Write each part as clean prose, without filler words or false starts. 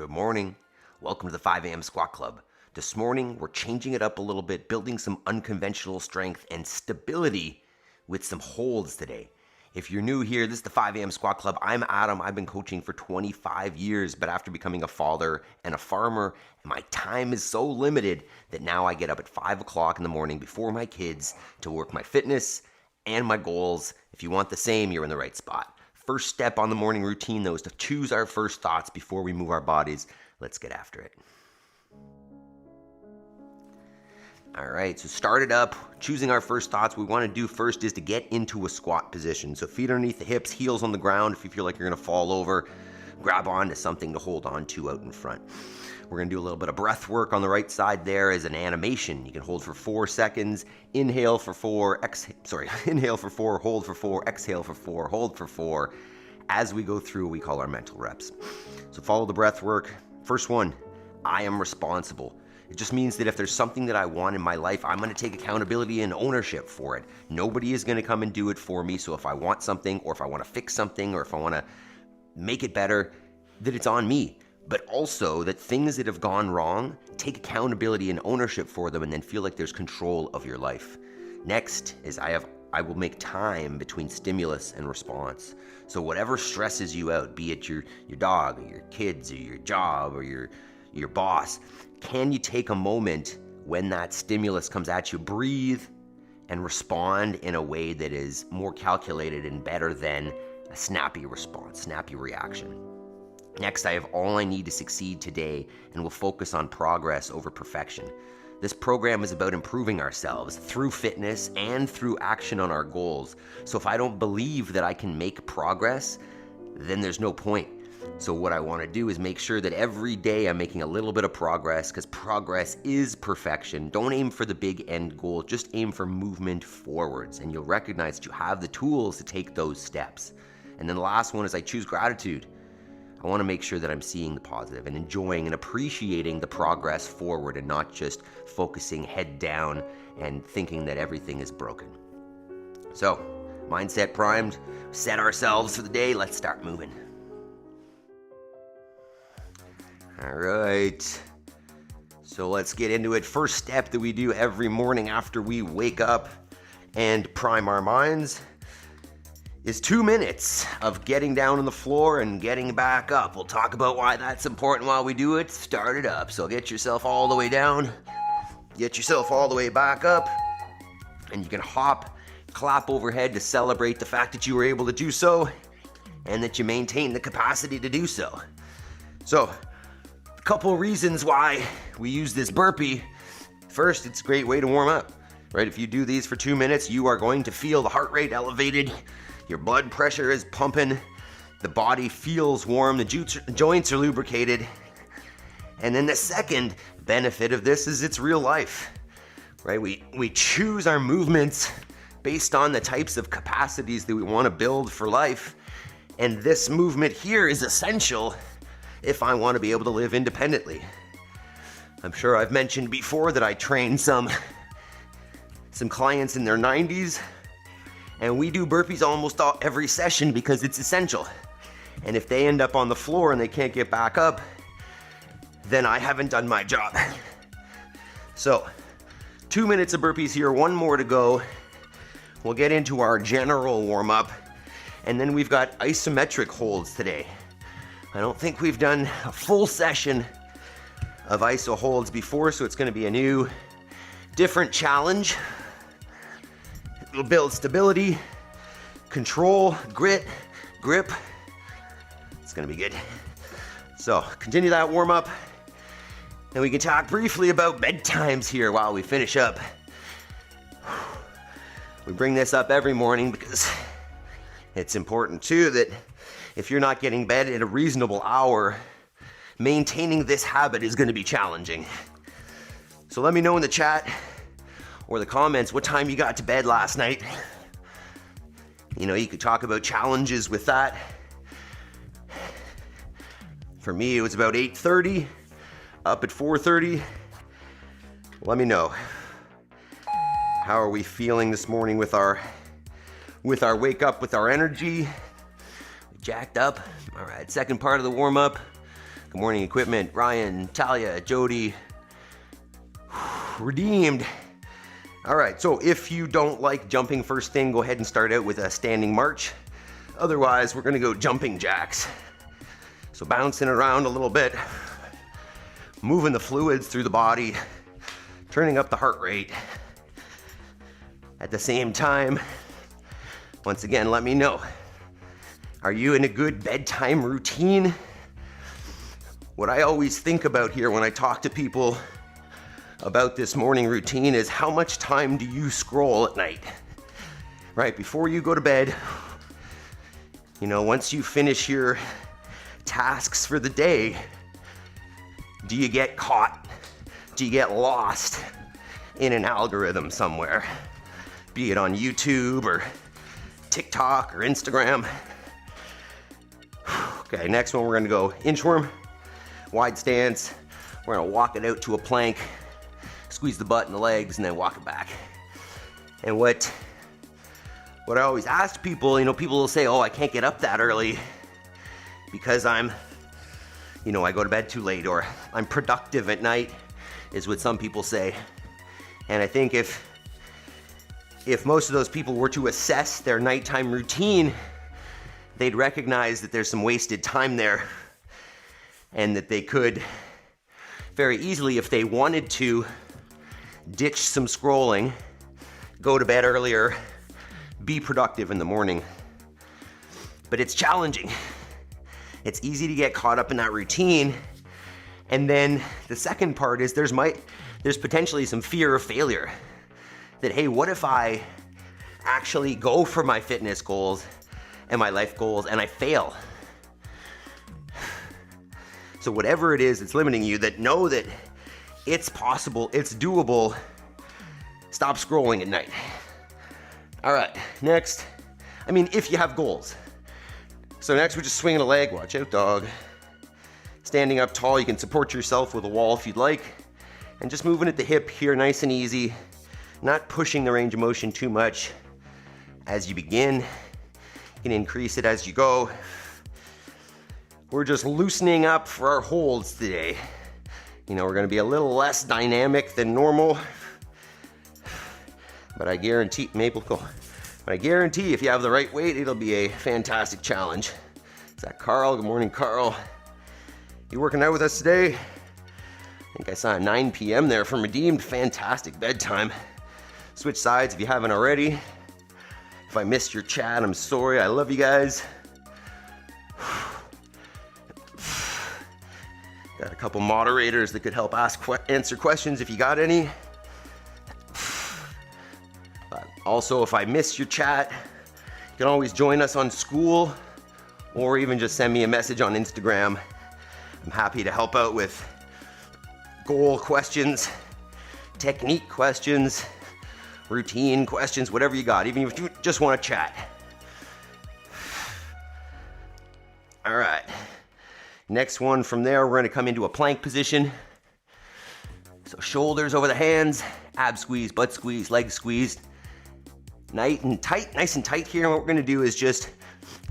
Good morning. Welcome to the 5 a.m. Squat Club. This morning, we're changing it up a little bit, building some unconventional strength and stability with some holds today. If you're new here, this is the 5 a.m. Squat Club. I'm Adam. I've been coaching for 25 years, but after becoming a father and a farmer, my time is so limited that now I get up at 5 o'clock in the morning before my kids to work my fitness and my goals. If you want the same, you're in the right spot. First step on the morning routine, though, is to choose our first thoughts before we move our bodies. Let's get after it. All right, so start it up. Choosing our first thoughts, what we want to do first is to get into a squat position. So feet underneath the hips, heels on the ground. If you feel like you're going to fall over, grab onto something to hold on to out in front. We're going to do a little bit of breath work on the right side there as an animation. You can hold for 4 seconds, inhale for 4, inhale for 4, hold for 4, exhale for 4, hold for 4. As we go through, we call our mental reps. So follow the breath work. First one, I am responsible. It just means that if there's something that I want in my life, I'm going to take accountability and ownership for it. Nobody is going to come and do it for me. So if I want something, or if I want to fix something, or if I want to make it better, that it's on me. But also that things that have gone wrong, take accountability and ownership for them and then feel like there's control of your life. Next is I will make time between stimulus and response. So whatever stresses you out, be it your dog or your kids or your job or your boss, can you take a moment when that stimulus comes at you, breathe and respond in a way that is more calculated and better than a snappy response, snappy reaction. Next, I have all I need to succeed today and will focus on progress over perfection. This program is about improving ourselves through fitness and through action on our goals. So if I don't believe that I can make progress, then there's no point. So what I want to do is make sure that every day I'm making a little bit of progress, because progress is perfection. Don't aim for the big end goal, just aim for movement forwards, and you'll recognize that you have the tools to take those steps. And then the last one is I choose gratitude. I want to make sure that I'm seeing the positive and enjoying and appreciating the progress forward and not just focusing head down and thinking that everything is broken. So, mindset primed, set ourselves for the day, let's start moving. All right, so let's get into it. First step that we do every morning after we wake up and prime our minds is 2 minutes of getting down on the floor and getting back up. We'll talk about why that's important while we do it. Start it up. So get yourself all the way down, get yourself all the way back up, and you can hop, clap overhead to celebrate the fact that you were able to do so and that you maintain the capacity to do so. So, a couple reasons why we use this burpee. First, it's a great way to warm up, right? If you do these for 2 minutes, you are going to feel the heart rate elevated. Your blood pressure is pumping, the body feels warm, the joints are lubricated. And then the second benefit of this is it's real life, right? We choose our movements based on the types of capacities that we want to build for life. And this movement here is essential if I want to be able to live independently. I'm sure I've mentioned before that I train some clients in their 90s. And we do burpees almost every session because it's essential. And if they end up on the floor and they can't get back up, then I haven't done my job. So, 2 minutes of burpees here, 1 more to go. We'll get into our general warm-up. And then we've got isometric holds today. I don't think we've done a full session of iso holds before, so it's going to be a new, different challenge. It'll build stability, control, grit, grip. It's gonna be good. So continue that warm up, and we can talk briefly about bedtimes here while we finish up. We bring this up every morning because it's important too that if you're not getting bed at a reasonable hour, maintaining this habit is gonna be challenging. So let me know in the chat or the comments what time you got to bed last night. You know, you could talk about challenges with that. For me, it was about 8:30, up at 4:30. Let me know. How are we feeling this morning with our wake up, with our energy? Jacked up. All right, second part of the warm up. Good morning, equipment. Ryan, Talia, Jody. Redeemed. All right, so if you don't like jumping first thing, go ahead and start out with a standing march. Otherwise, we're gonna go jumping jacks. So bouncing around a little bit, moving the fluids through the body, turning up the heart rate. At the same time, once again, let me know, are you in a good bedtime routine? What I always think about here when I talk to people about this morning routine is how much time do you scroll at night? Right, before you go to bed, you know, once you finish your tasks for the day, do you get caught? Do you get lost in an algorithm somewhere? Be it on YouTube or TikTok or Instagram. Okay, next one we're gonna go inchworm, wide stance. We're gonna walk it out to a plank, squeeze the butt and the legs, and then walk it back. And what I always ask people, you know, people will say, oh, I can't get up that early because I go to bed too late, or I'm productive at night, is what some people say. And I think if most of those people were to assess their nighttime routine, they'd recognize that there's some wasted time there, and that they could very easily, if they wanted to, ditch some scrolling, go to bed earlier, be productive in the morning. But it's challenging. It's easy to get caught up in that routine. And then the second part is there's potentially some fear of failure. That, hey, what if I actually go for my fitness goals and my life goals and I fail? So whatever it is that's limiting you, that know that it's possible, it's doable. Stop scrolling at night. All right, next, if you have goals. So next we're just swinging a leg, watch out dog. Standing up tall, you can support yourself with a wall if you'd like. And just moving at the hip here, nice and easy. Not pushing the range of motion too much as you begin. You can increase it as you go. We're just loosening up for our holds today. You know, we're gonna be a little less dynamic than normal. But I guarantee, if you have the right weight, it'll be a fantastic challenge. Is that Carl? Good morning, Carl. You working out with us today? I think I saw a 9 p.m. there from Redeemed. Fantastic bedtime. Switch sides if you haven't already. If I missed your chat, I'm sorry. I love you guys. Got a couple moderators that could help answer questions if you got any. But also, if I missed your chat, you can always join us on School, or even just send me a message on Instagram. I'm happy to help out with goal questions, technique questions, routine questions, whatever you got, even if you just want to chat. All right. Next one from there, we're going to come into a plank position. So shoulders over the hands, ab squeeze, butt squeeze, leg squeezed. Nice and tight here. And what we're going to do is just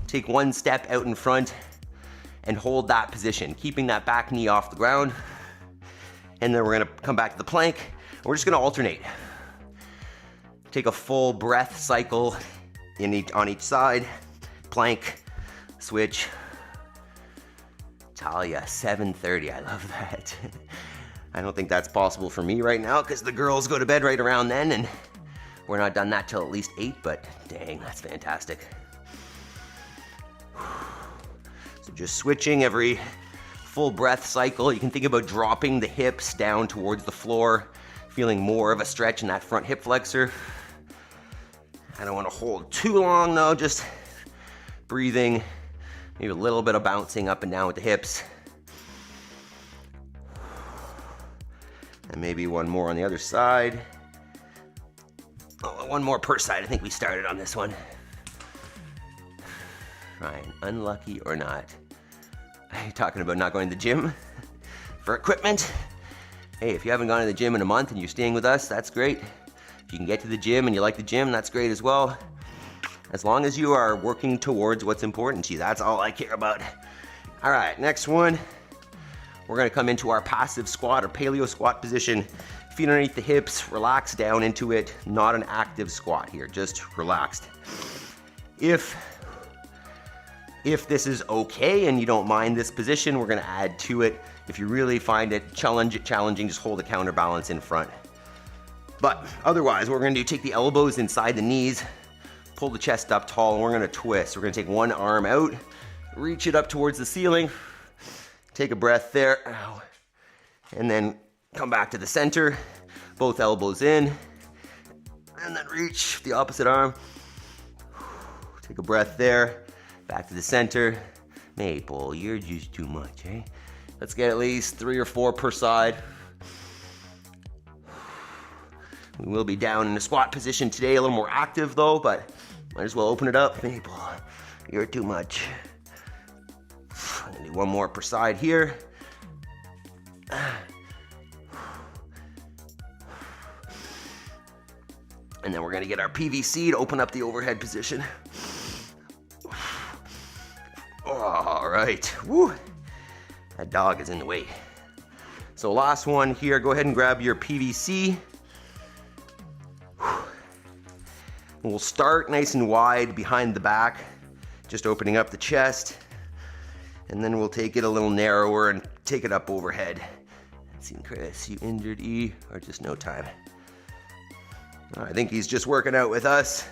take one step out in front and hold that position, keeping that back knee off the ground. And then we're gonna come back to the plank, and we're just gonna alternate. Take a full breath cycle on each side. Plank, switch. Talia, 7:30, I love that. I don't think that's possible for me right now because the girls go to bed right around then, and we're not done that till at least 8, but dang, that's fantastic. So just switching every full breath cycle. You can think about dropping the hips down towards the floor, feeling more of a stretch in that front hip flexor. I don't want to hold too long though, just breathing, maybe a little bit of bouncing up and down with the hips. And maybe one more on the other side. Oh, one more per side. I think we started on this one. Ryan, unlucky or not? Are you talking about not going to the gym for equipment? Hey, if you haven't gone to the gym in a month and you're staying with us, that's great. If you can get to the gym and you like the gym, that's great as well. As long as you are working towards what's important to you, that's all I care about. All right, next one. we're gonna come into our passive squat or paleo squat position. Feet underneath the hips, relax down into it. Not an active squat here, just relaxed. If this is okay and you don't mind this position, we're gonna add to it. If you really find it challenging, just hold a counterbalance in front. But otherwise, what we're gonna do, take the elbows inside the knees, pull the chest up tall, and we're gonna twist. We're gonna take one arm out, reach it up towards the ceiling, take a breath there, and then come back to the center, both elbows in, and then reach the opposite arm. Take a breath there, back to the center. Maple, you're just too much, eh? Let's get at least 3 or 4 per side. We will be down in the squat position today, a little more active though, but might as well open it up. Maple, you're too much. I'm gonna do 1 more per side here. And then we're gonna get our PVC to open up the overhead position. All right, woo. That dog is in the way. So last one here, go ahead and grab your PVC. We'll start nice and wide behind the back, just opening up the chest. And then we'll take it a little narrower and take it up overhead. Let's see, Chris, you injured E or just no time? I think he's just working out with us.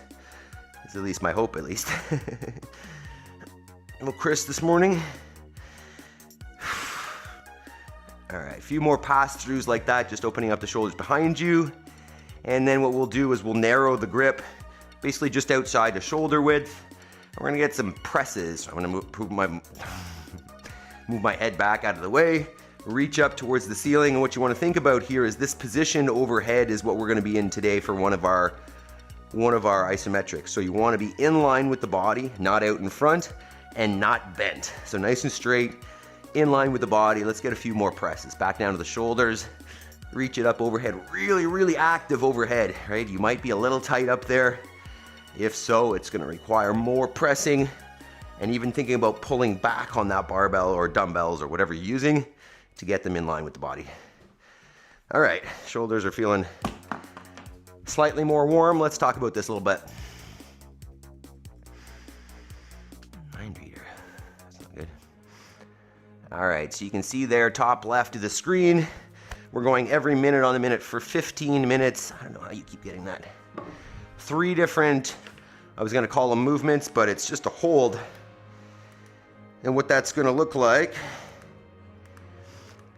That's at least my hope, at least. Well, Chris this morning. All right, a few more pass-throughs like that, just opening up the shoulders behind you. And then what we'll do is we'll narrow the grip, basically just outside the shoulder width. We're gonna get some presses. I'm gonna move my head back out of the way, reach up towards the ceiling. And what you wanna think about here is this position overhead is what we're gonna be in today for one of our isometrics. So you wanna be in line with the body, not out in front, and not bent. So nice and straight, in line with the body. Let's get a few more presses. Back down to the shoulders, reach it up overhead. Really, really active overhead, right? You might be a little tight up there. If so, it's gonna require more pressing and even thinking about pulling back on that barbell or dumbbells or whatever you're using to get them in line with the body. All right, shoulders are feeling slightly more warm. Let's talk about this a little bit. Mind reader, that's not good. All right, so you can see there, top left of the screen, we're going every minute on the minute for 15 minutes. I don't know how you keep getting that. 3 different, I was gonna call them movements, but it's just a hold. And what that's gonna look like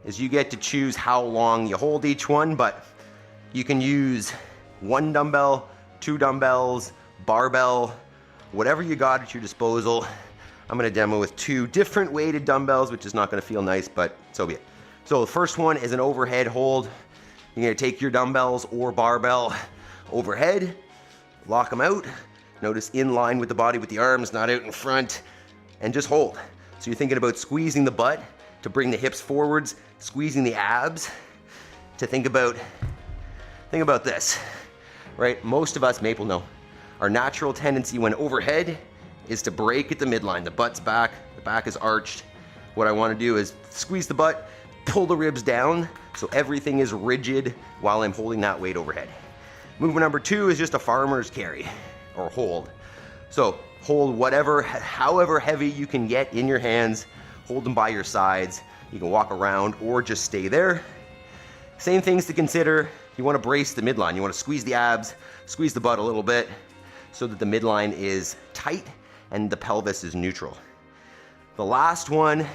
is you get to choose how long you hold each one, but you can use 1 dumbbell, 2 dumbbells, barbell, whatever you got at your disposal. I'm gonna demo with 2 different weighted dumbbells, which is not gonna feel nice, but so be it. So the first one is an overhead hold. You're gonna take your dumbbells or barbell overhead, lock them out. Notice in line with the body with the arms, not out in front, and just hold. So you're thinking about squeezing the butt to bring the hips forwards, squeezing the abs to think about this, right? Most of us, Maple, know, our natural tendency when overhead is to break at the midline. The butt's back, the back is arched. What I wanna do is squeeze the butt, pull the ribs down so everything is rigid while I'm holding that weight overhead. Movement number 2 is just a farmer's carry or hold. So hold however heavy you can get in your hands, hold them by your sides. You can walk around or just stay there. Same things to consider. You wanna brace the midline. You wanna squeeze the abs, squeeze the butt a little bit so that the midline is tight and the pelvis is neutral. The last one,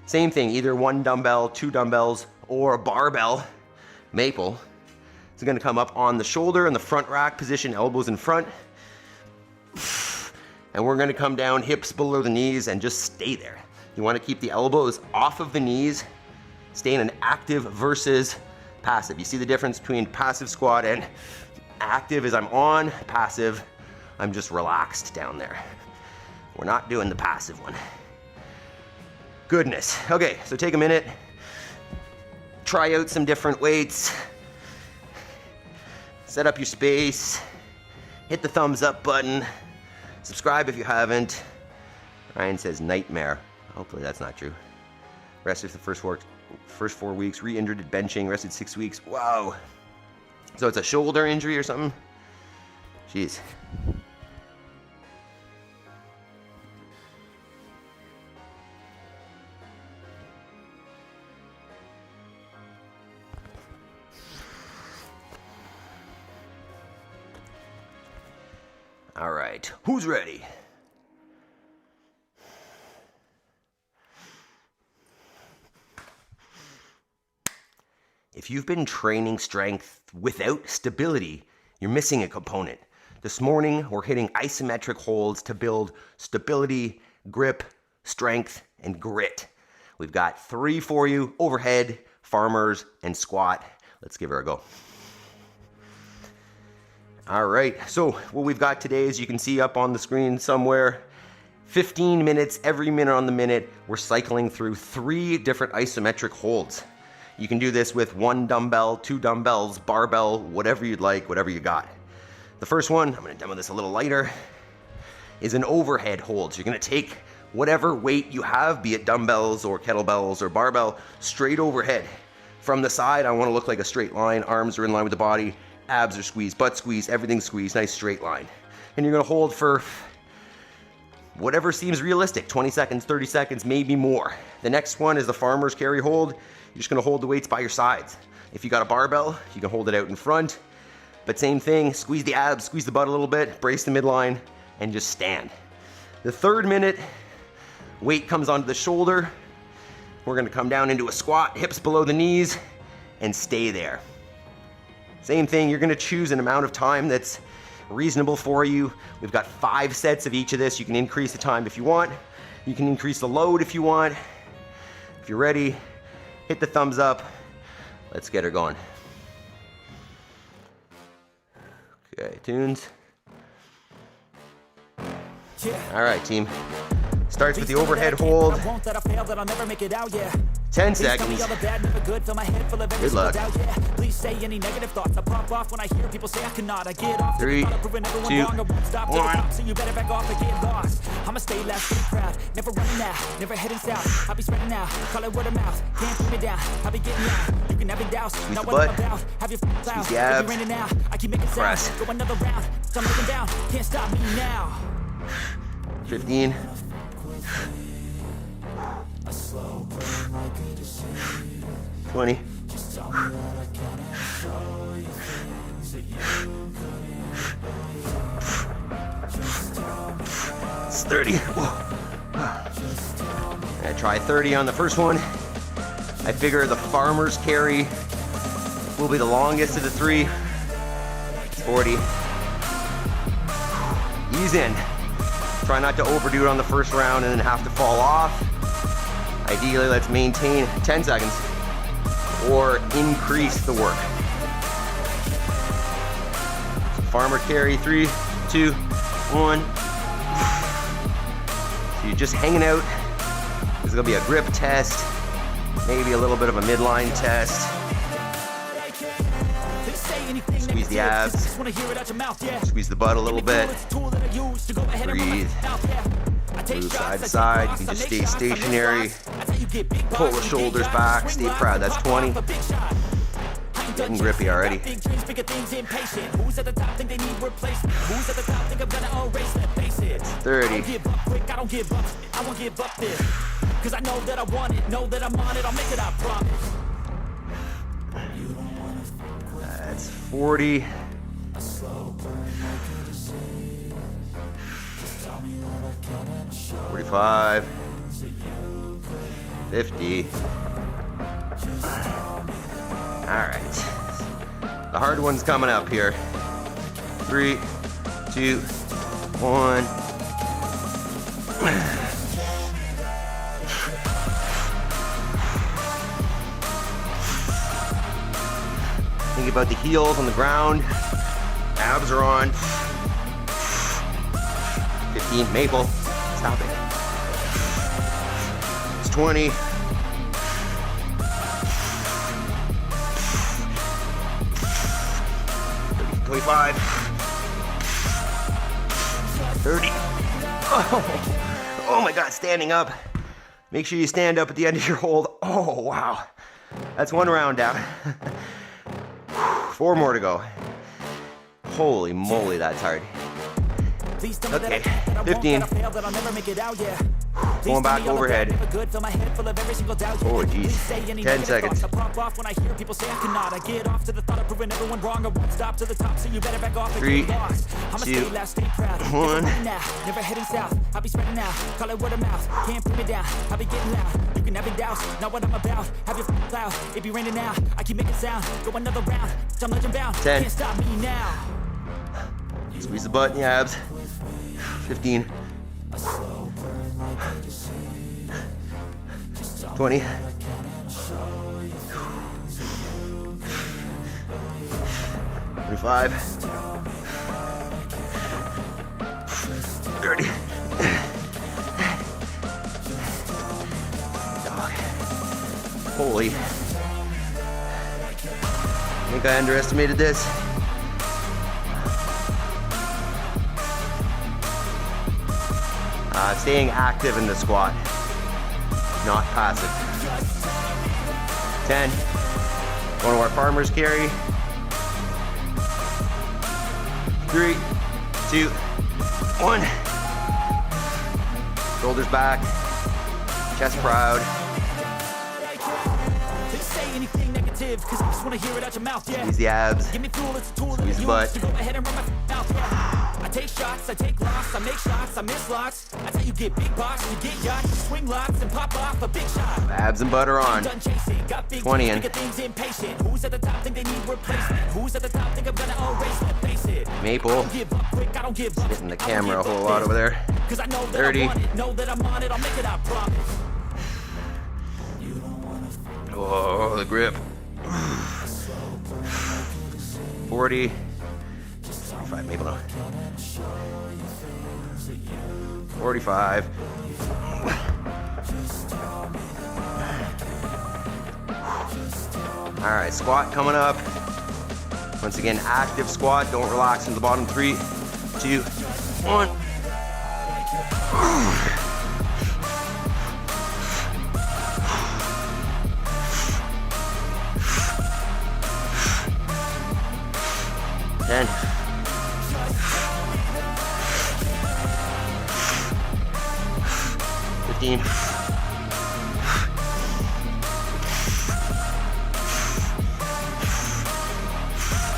same thing, either 1 dumbbell, 2 dumbbells, or a barbell, Maple. It's gonna come up on the shoulder in the front rack position, elbows in front. And we're gonna come down, hips below the knees, and just stay there. You wanna keep the elbows off of the knees, stay in an active versus passive. You see the difference between passive squat and active is I'm on, passive, I'm just relaxed down there. We're not doing the passive one. Goodness. Okay, so take a minute, try out some different weights, set up your space, hit the thumbs up button, subscribe if you haven't. Ryan says nightmare. Hopefully that's not true. Rested for the first 4 weeks. Re-injured at benching. Rested 6 weeks. Wow. So it's a shoulder injury or something? Jeez. All right, who's ready? If you've been training strength without stability, you're missing a component. This morning, we're hitting isometric holds to build stability, grip, strength, and grit. We've got 3 for you: overhead, farmers, and squat. Let's give her a go. All right, so what we've got today, as you can see up on the screen somewhere, 15 minutes, every minute on the minute, we're cycling through 3 different isometric holds. You can do this with 1 dumbbell, 2 dumbbells, barbell, whatever you'd like, whatever you got. The first one, I'm gonna demo this a little lighter, is an overhead hold. So you're gonna take whatever weight you have, be it dumbbells or kettlebells or barbell, straight overhead. From the side, I wanna look like a straight line, arms are in line with the body, abs are squeezed, butt squeezed, everything's squeezed, nice straight line. And you're gonna hold for whatever seems realistic, 20 seconds, 30 seconds, maybe more. The next one is the farmer's carry hold. You're just gonna hold the weights by your sides. If you got a barbell, you can hold it out in front, but same thing, squeeze the abs, squeeze the butt a little bit, brace the midline, and just stand. The 3rd minute, weight comes onto the shoulder. We're gonna come down into a squat, hips below the knees, and stay there. Same thing, you're gonna choose an amount of time that's reasonable for you. We've got 5 sets of each of this. You can increase the time if you want. You can increase the load if you want. If you're ready, hit the thumbs up. Let's get her going. Okay, tunes. All right, team. Starts with the overhead hold. 10 seconds. Good luck. 3, 2, 1. I'ma stay last, stay proud, never running out, never heading south. I'll be spreading out, call it word of mouth. Can't put me down, I'll be getting out. You can have it douse, not what I'm about. Have your squeeze the abs. I keep making sounds, go another round. I'm looking down, can't stop me now. 15. 20. It's 30. I try 30 on the first one. I figure the farmer's carry will be the longest of the 3. It's 40. Ease in. Try not to overdo it on the first round and then have to fall off. Ideally, let's maintain 10 seconds or increase the work. Farmer carry, 3, 2, 1. So you're just hanging out. This is gonna be a grip test, maybe a little bit of a midline test. Squeeze the abs, squeeze the butt a little bit, breathe, move side to side. You can just stay stationary, pull the shoulders back, stay proud. That's 20. Getting grippy already. 30. Cause I know that I want it, know that I'm on it, I'll make it, I promise. That's 40. 45. 50. Alright. The hard one's coming up here. 3, 2, 1. Think about the heels on the ground. Abs are on. 15, maple. Stop it. It's 20. 25. 30. Oh my God, standing up. Make sure you stand up at the end of your hold. Oh, wow. That's one round down. 4 more to go. Holy moly, that's hard. Okay, 15. Going back overhead. Oh, geez. 10 seconds. 3, 2, 1. Never heading south. I'll be spreading out. Call it word of mouth. Can't put me down. I'll be getting loud. You can have it doubts. Not what I'm about. Have your cloud. It be raining now. I keep making sound. Go another round. I'm legend bound. 10. Can't stop me now. Squeeze the butt in the abs. 15. 20. 25. 30. Dog. Holy. I think I underestimated this. Staying active in the squat, not passive. 10. Going to our farmer's carry. 3, 2, 1. Shoulders back, chest proud. Say anything negative, cause I just wanna hear it out your mouth, yeah. Squeeze the abs. Give me fuel, it's a tool that I Squeeze the use butt. to go ahead and run my mouth, yeah. I take shots, I take loss, I make shots, I miss lots. That's how you get big box, you get yachts, you swing lots and pop off a big shot. Abs and butt are on. Done chasing, got big 20 in. things impatient. Who's at the top think they need replacement? Who's at the top think I'm gonna erase, let's face it. Maple. I don't give up quick, I don't give up. Hitting the camera a whole lot over there. Cause I know that 30. I want it, know that I'm on it, I'll make it, I promise. Oh, the grip. 40. 45, Maple now. 45. All right, squat coming up. Once again, active squat. Don't relax in the bottom. 3, 2, 1. Ten. 15.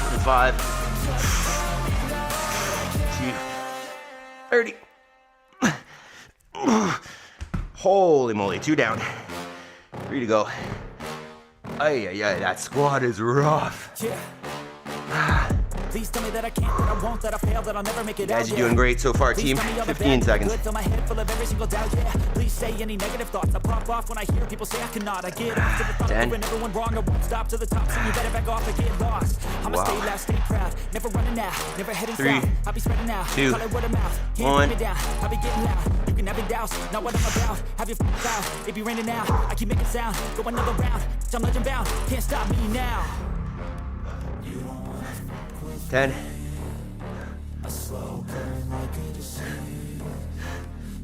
25. 30. Holy moly, 2 down. 3 to go. Ay, that squat is rough. Please tell me that I can't, that I won't, that I fail, that I'll never make it out. Guys, you're doing great so far, team. 15 seconds. Fill my head full of every single doubt, yeah. Please say any negative thoughts. I pop off when I hear people say I cannot. I get off to the thought of doing everyone wrong. I won't stop to the top, so you better back off and get lost. I'ma stay loud, stay proud, never running out, never heading south. I'll be spreading out, 2, call it word of mouth. Can't bring me down, I'll be getting loud. You can have it doubts, not what I'm about. Have your cloud, it be raining now. I keep making sound, go another round. I'm legend bound, can't stop me now. 10.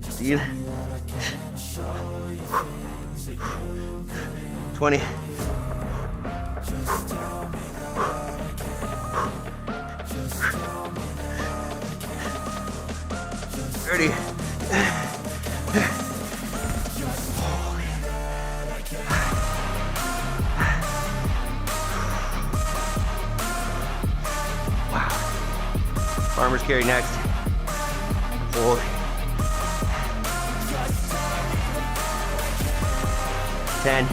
15. 20. 30. Wow. Farmer's carry next. Hold. 10.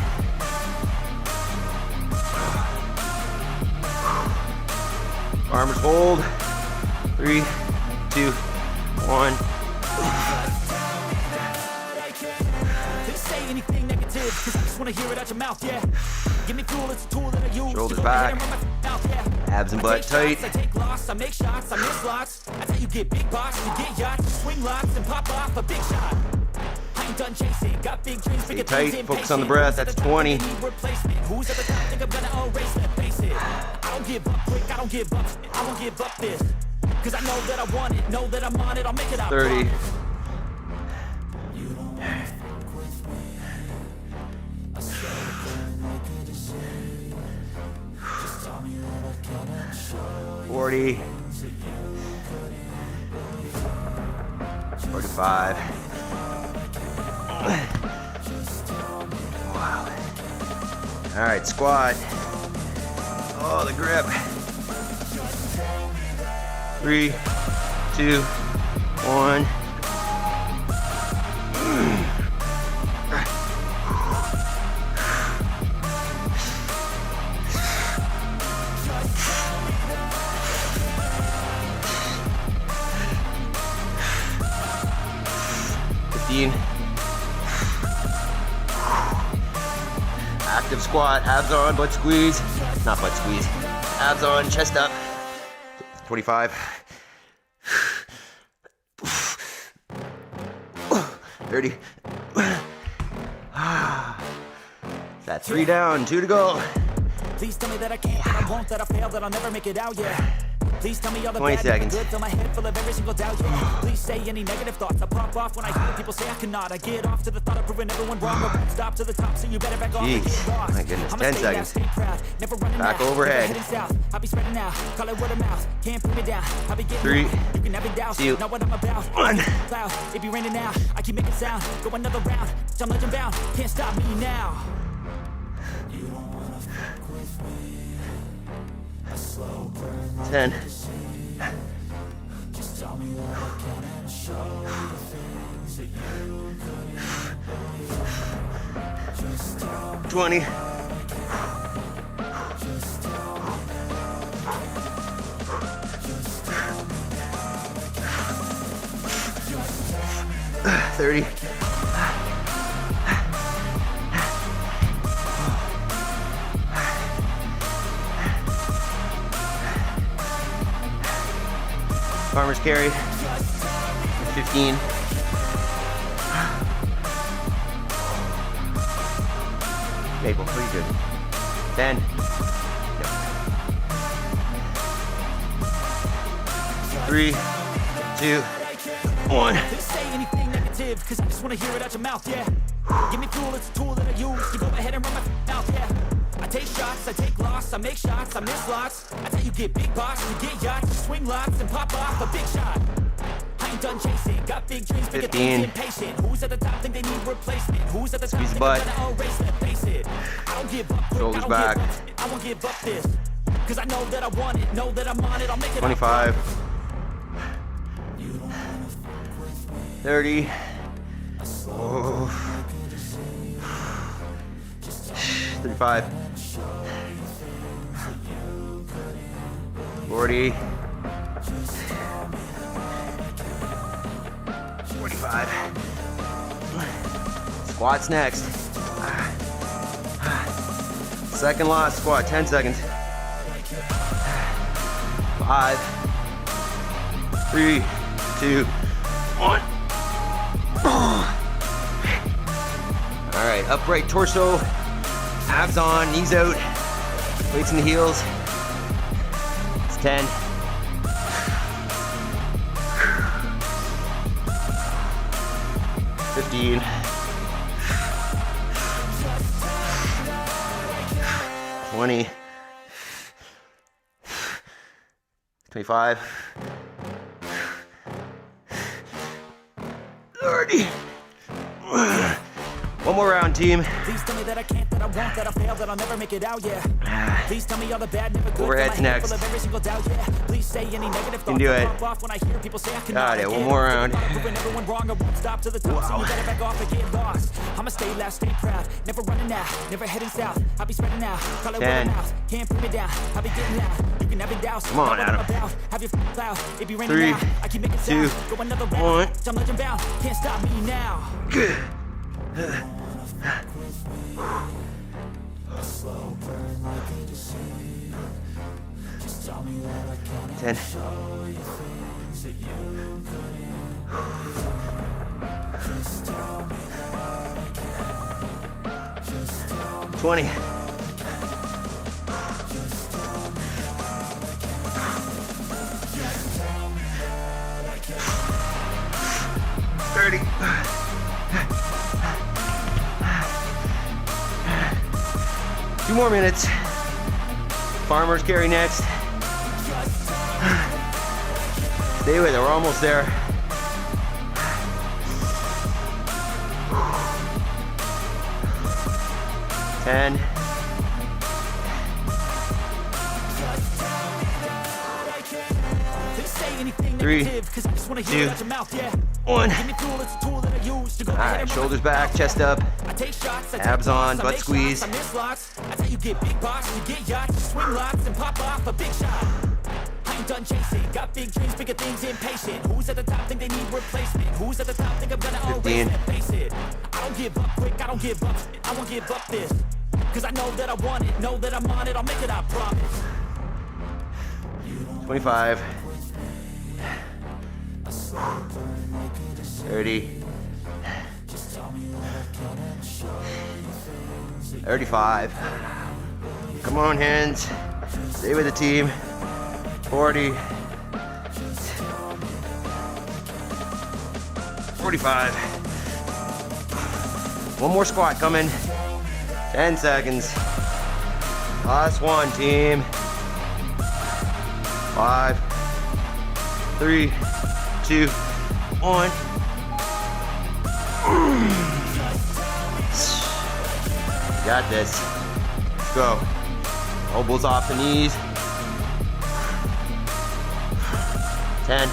Farmer's hold. 3, 2, 1. Say anything negative, cause I just wanna hear it out your mouth, yeah. Give me fuel, it's a tool that I use. Shoulders to go back. ahead and run my mouth, yeah. Abs and butt tight. Shots, I take loss, I make shots, I miss lots. That's how you get big box, you get yachts, you swing lots and pop off a big shot. I ain't done chasing, got big dreams, bigger things, Tight, focus on the breath, that's 20. Who's at the top, think I'm gonna erase, let's face it. I don't give up quick, I don't give up, I won't give up this. Cause I know that I want it, know that I'm on it, I'll make it out. 30. 40, 45. Wow. All right, squat. Oh, the grip. 3, 2, 1. 15. Active squat, abs on, butt squeeze. Not butt squeeze. Abs on, chest up. 25. 30. That's 3 down, 2 to go. Please tell me that I can't, that I won't, that I fail, that I'll never make it out, yeah. Please tell me all the 20 bad, seconds. Good, fill my head full of every single doubt, yeah. Please say any negative thoughts, I pop off when I hear people say I cannot. I get off to the thought of proving everyone wrong. I won't stop to the top, so you better back off and get lost. My goodness, I'ma 10 stay seconds. Loud, stay proud, never running Back out, overhead. never heading south. I'll be spreading out, call it word of mouth. Can't put me down, I'll be getting 3, loud. You can never doubt, 2, know what I'm about. 1. Cloud, it be raining now, I keep making sound. Go another round, I'm legend bound, can't stop me now. You don't wanna fuck with me. A slow burn like 10. Just tell me that I can and show you things that you couldn't. Just tell me. 20. Just tell me. 30. Farmer's carry. 15. Maple, pretty good. 10. Yep. 3, 2, 1. Say anything negative, cause I just wanna hear it out your mouth, yeah. Give me fuel, it's a tool that I use to go ahead and run my mouth, yeah. I take shots, I take loss, I make shots, I miss lots. I tell you get big box, you get yachts, you swing lots and pop off a big shot. I ain't done chasing, got big dreams, bigger 15. things, impatient. Who's at the top think they need replacement? Who's at the top Squeeze think the they're butt. gonna erase that, face it. I don't give up, Shoulders I don't back. give up, I won't give up this. Cause I know that I want it, know that I'm on it, I'll make it. 25. 30. Oh. 35. 40. 45. Squats next. Second last squat, 10 seconds. 5, 3, 2, 1. All right, upright torso, abs on, knees out, weights in the heels. It's 10. 15. 20. 25. 30. One more round, team. Please tell me that I can't, that I won't, that I fail, that I'll never make it out, yeah. Please tell me all the bad, never good. Overhead's fill my head next. full of every single doubt, yeah. Please say any negative Can thoughts. do I it. pop off when I hear people say I cannot. Got it, I one get more off to the round. thought of proving everyone wrong, I won't stop to the top, so you better back off and get lost. I'ma stay loud, stay proud, never running out, never heading south. I'll be spreading out, call it word 10. of mouth. Can't put me down, I'll be getting loud. You can never doubt. Come on, know what I'm Adam. about. Have your cloud, it be raining 3, now. I keep making 2, sound. Go another 1. round. I'm legend bound, can't stop me now. Good. Slow burn like a disease. Just tell me that I can 10. show you things that you couldn't. Just tell me that I can. Just tell me. 20. Just tell me. Just tell me that I can. 30. Two more minutes. Farmer's carry next. Stay with it, we're almost there. Ten. 3, 2, 1. Alright, shoulders back, chest up, abs on, butt squeeze. I ain't done chasing, got big dreams, bigger things, impatient. Who's at the top think they need replacement? Who's at the top think I'm gonna always face it? I don't give up quick, I don't give up shit, I won't give up this. Cause I know that I want it, know that I'm on it, I'll make it, I promise. 25. 30. 35. Come on, hands. Stay with the team. 40. 45. One more squat coming. 10 seconds. Last one, team. 5, 3, 2, 1. Got this. Let's go. Elbows off the knees. 10.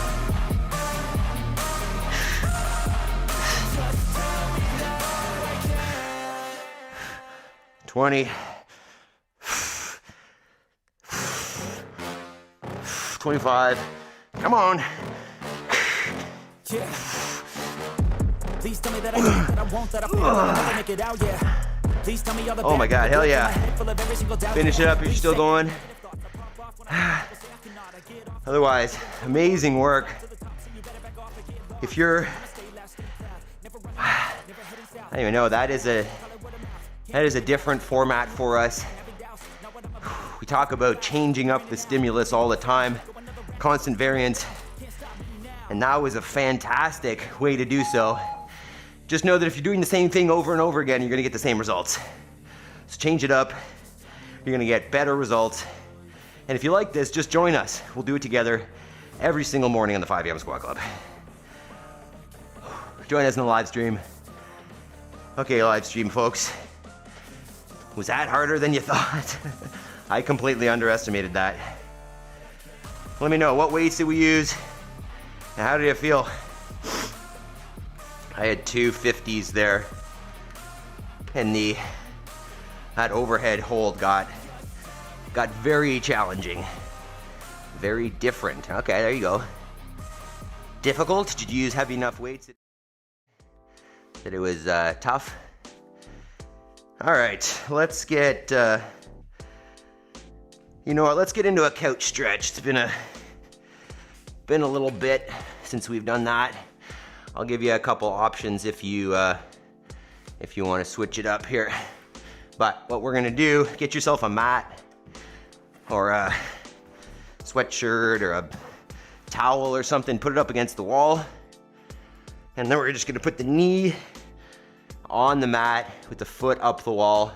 20. 25. Come on. Yeah. Please tell me that I can't, that I won't, that I feel, that I'll never make it out, yeah. Please tell me all the Oh my God, hell yeah. Finish it up, you're still going. Otherwise, amazing work. If you're, I don't even know, that is a different format for us. We talk about changing up the stimulus all the time, constant variance, and that was a fantastic way to do so. Just know that if you're doing the same thing over and over again, you're gonna get the same results. So change it up, you're gonna get better results. And if you like this, just join us. We'll do it together every single morning on the 5 a.m. Squat Club. Join us in the live stream. Okay, live stream folks. Was that harder than you thought? I completely underestimated that. Let me know, what weights did we use? And how did it feel? I had 2 50s there. And that overhead hold got very challenging. Very different. Okay, there you go. Difficult? Did you use heavy enough weights that it was tough? All right, let's get, you know what, let's get into a couch stretch. It's been a little bit since we've done that. I'll give you a couple options if you want to switch it up here. But what we're gonna do, get yourself a mat or a sweatshirt or a towel or something, put it up against the wall. And then we're just gonna put the knee on the mat with the foot up the wall.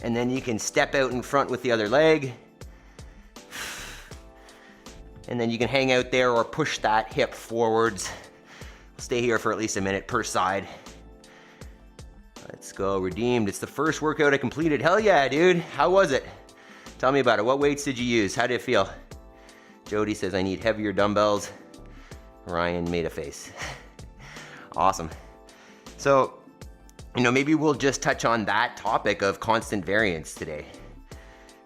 And then you can step out in front with the other leg. And then you can hang out there or push that hip forwards. Stay here for at least a minute per side. Let's go, redeemed. It's the first workout I completed. Hell yeah, dude. How was it? Tell me about it. What weights did you use? How did it feel? Jody says I need heavier dumbbells. Ryan made a face. Awesome. So, you know, maybe we'll just touch on that topic of constant variance today,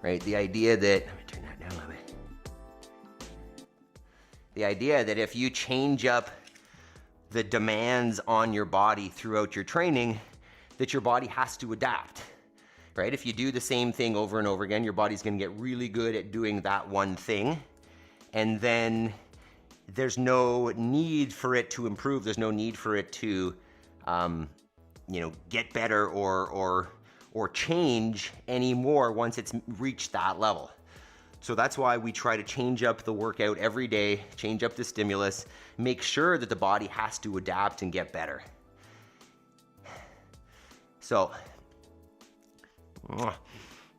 right? The idea that, let me turn that down a little bit. The idea that if you change up the demands on your body throughout your training, that your body has to adapt, right? If you do the same thing over and over again, your body's gonna get really good at doing that one thing, and then there's no need for it to improve. There's no need for it to, you know, get better or change anymore once it's reached that level. So that's why we try to change up the workout every day, change up the stimulus, make sure that the body has to adapt and get better. So,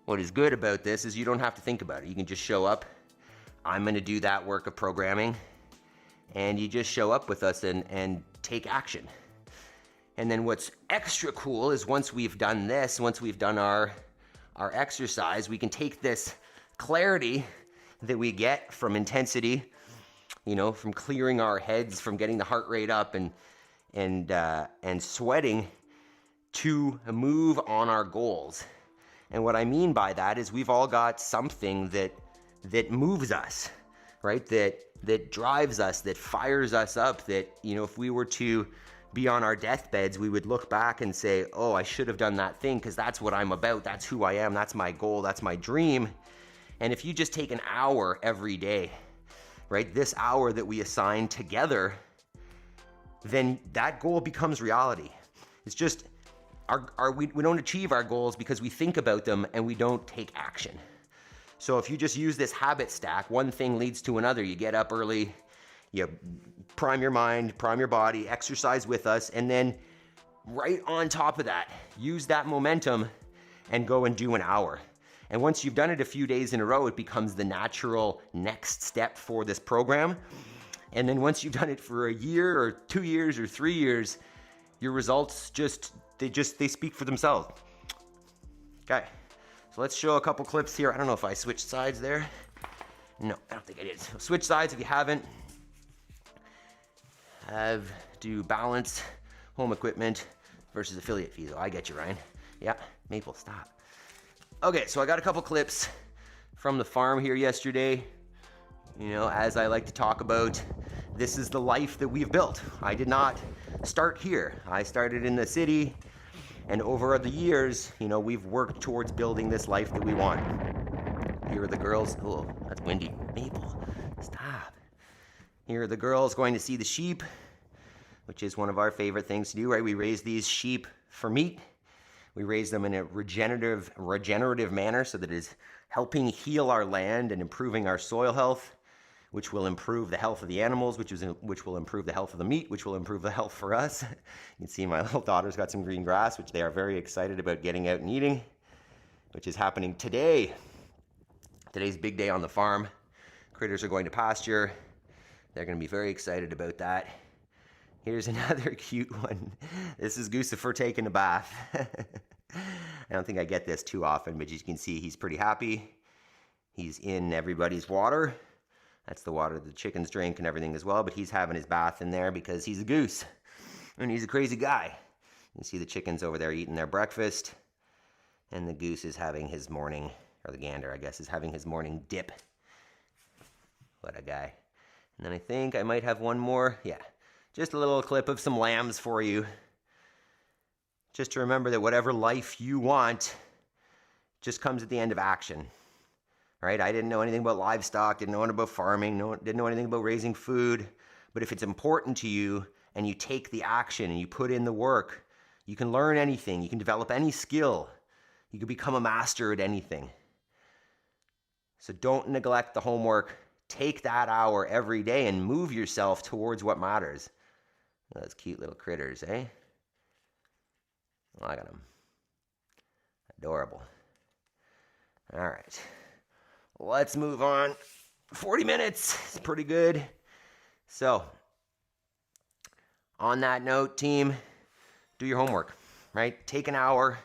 what is good about this is you don't have to think about it. You can just show up. I'm gonna do that work of programming, and you just show up with us and take action. And then what's extra cool is once we've done this, once we've done our exercise, we can take this clarity that we get from intensity, you know, from clearing our heads, from getting the heart rate up and sweating, to move on our goals. And what I mean by that is we've all got something that moves us, right? That drives us, that fires us up, that, you know, if we were to be on our deathbeds, we would look back and say, oh, I should have done that thing because that's what I'm about. That's who I am. That's my goal. That's my dream. And if you just take an hour every day, right? This hour that we assign together, then that goal becomes reality. It's just, we don't achieve our goals because we think about them and we don't take action. So if you just use this habit stack, one thing leads to another. You get up early, you prime your mind, prime your body, exercise with us, and then right on top of that, use that momentum and go and do an hour. And once you've done it a few days in a row, it becomes the natural next step for this program. And then once you've done it for a year or 2 years or 3 years, your results they speak for themselves. Okay, so let's show a couple clips here. I don't know if I switched sides there. No, I don't think I did. So switch sides if you haven't. Do balance, home equipment versus affiliate fees. Oh, I get you, Ryan. Yeah, Maple, stop. Okay, so I got a couple clips from the farm here yesterday. You know, as I like to talk about, this is the life that we've built. I did not start here. I started in the city, and over the years, you know, we've worked towards building this life that we want. Here are the girls. Oh, that's windy. Maple, stop. Here are the girls going to see the sheep, which is one of our favorite things to do, right? We raise these sheep for meat. We raise them in a regenerative manner so that it is helping heal our land and improving our soil health, which will improve the health of the animals, which will improve the health of the meat, which will improve the health for us. You can see my little daughter's got some green grass, which they are very excited about getting out and eating, which is happening today. Today's big day on the farm. Critters are going to pasture. They're going to be very excited about that. Here's another cute one. This is Goofier taking a bath. I don't think I get this too often, but you can see he's pretty happy. He's in everybody's water. That's the water the chickens drink and everything as well, but he's having his bath in there because he's a goose. And he's a crazy guy. You see the chickens over there eating their breakfast, and the goose is having his morning, or the gander, I guess, is having his morning dip. What a guy. And then I think I might have one more. Yeah. Just a little clip of some lambs for you. Just to remember that whatever life you want just comes at the end of action. Right? I didn't know anything about livestock, didn't know anything about farming, didn't know anything about raising food. But if it's important to you and you take the action and you put in the work, you can learn anything. You can develop any skill. You can become a master at anything. So don't neglect the homework. Take that hour every day and move yourself towards what matters. Those cute little critters, eh? Look at them. Adorable. All right. Let's move on. 40 minutes. It's pretty good. So, on that note, team, do your homework, right? Take an hour,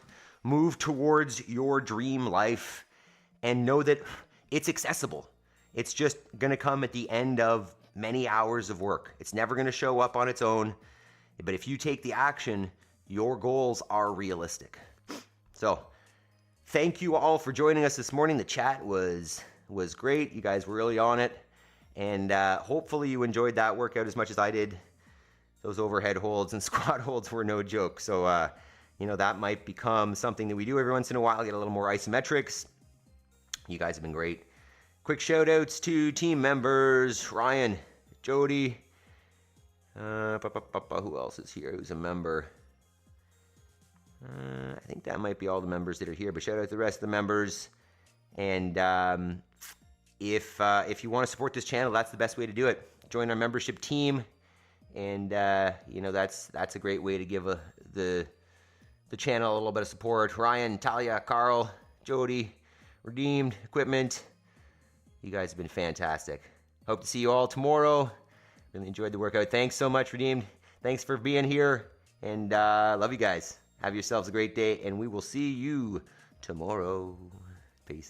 move towards your dream life, and know that it's accessible. It's just going to come at the end of many hours of work. It's never going to show up on its own. But if you take the action, your goals are realistic. So, thank you all for joining us this morning. The chat was great. You guys were really on it. And hopefully you enjoyed that workout as much as I did. Those overhead holds and squat holds were no joke. So, that might become something that we do every once in a while, get a little more isometrics. You guys have been great. Quick shout outs to team members, Ryan, Jody, who else is here who's a member? I think that might be all the members that are here, but shout out to the rest of the members. And if you want to support this channel, that's the best way to do it. Join our membership team, and that's a great way to give the channel a little bit of support. Ryan, Talia, Carl, Jody, Redeemed, Equipment. You guys have been fantastic. Hope to see you all tomorrow. Really enjoyed the workout. Thanks so much, Redeemed. Thanks for being here, and love you guys. Have yourselves a great day, and we will see you tomorrow.